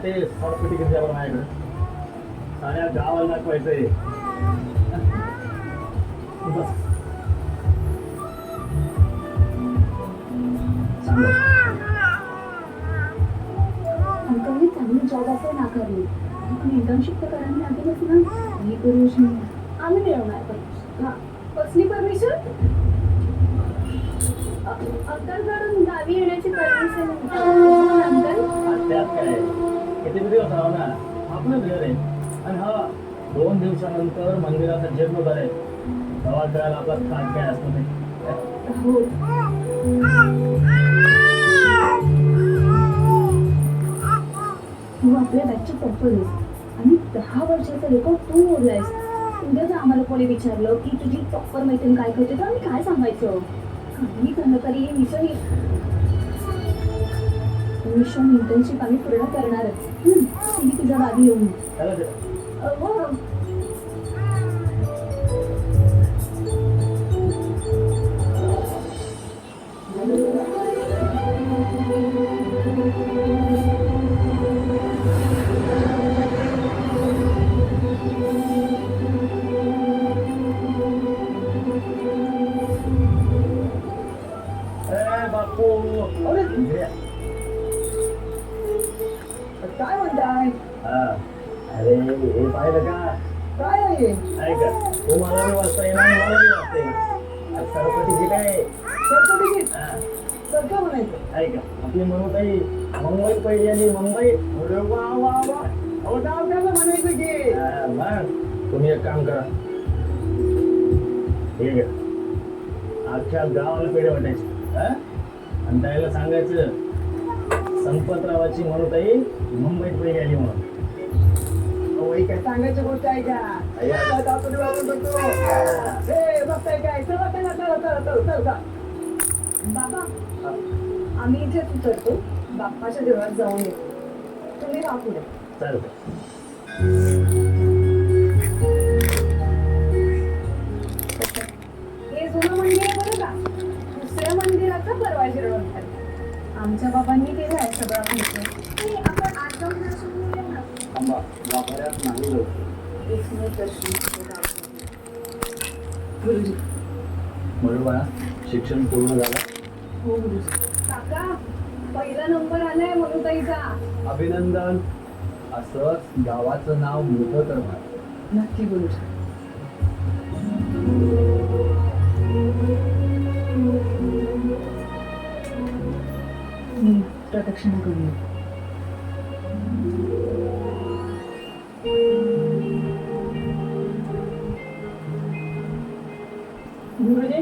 ते soft ticket द्यावं माझ्याकडे साऱ्या गावाला दाखवायचंय. बस सांग. अंकलने चांगली जॉब ऑफर नाकारली पण इंटर्नशिप तर करायला लागेलच ना. ही परमिशन आम्ही मिळवणार पण. हां, कसली परमिशन? अंकलकडून गावी येण्याची परमिशन. अंकल त्यात काय किती दिवस राहू ना, आपलं घर आहे. आणि हा 2 दिवसानंतर मंदिराचा जीर्णोद्धार आहे. तेव्हा कळायला आपला काय काय असतो ते. हो. तू आपल्या बॅचची टॉपर आहेस आणि 10 वर्षाचा रेकॉर्ड तू मोडलायस. उद्या जर आम्हाला कोणी विचारलं की तुझी टॉपर मैत्रीण काय करते तर आम्ही काय सांगायचं? काही झालं तरी मिशन इंटर्नशिप आम्ही पूर्ण करणारच. तुम्ही तुझ्या गावी येऊन. चला ते. हो. बापू अरे काय म्हणताय? अरे हे पाहिलं का? काय आहे? ऐका तुम्हाला बी वाचता येणार मला बी वाचता येणार. सरपटीची काय सरपटीची हा, सगळं म्हणायचं. ऐका आपली म्हणूताई मुंबईत पहिली आणि मुंबई. अरे वा वा वा. अहो नाव त्याला म्हणायचं की. मग तुम्ही एक काम करा. हे घ्या अख्ख्या गावाला पेढे वाटायचे. आणि त्याला सांगायचं संपतरावाची म्हणूताई मुंबईत पहिली आली म्हणून. अहो ही काय सांगायची गोष्ट आहे का? आता आपण वाचून बघतो. हे बघताय काय? चला चला चला चला चला चला चला. बाबा आम्ही इथेच उतरतो. बाप्पाच्या देवळात जाऊन येतो. तुम्ही राहा पुढे. चालतं. हे जुनं मंदिर आहे बरं का. दुसऱ्या मंदिराचा परवा जीर्णोद्धार. आमच्या बाबांनी केलं आहे सगळं खर्च. आपण आज जाऊन दर्शन घेऊया ना. थांबा गाभाऱ्यात नाही जाऊ. एक मिनिट दर्शन गुरुजी. बरोबर शिक्षण पूर्ण झालं. हो गुरुजी. काका पहिला नंबर आलाय मनुताईचा. अभिनंदन. असंच गावाचं नाव मोठं करणार. नक्की गुरुजी. प्रदक्षिणा करूया. गुरुजी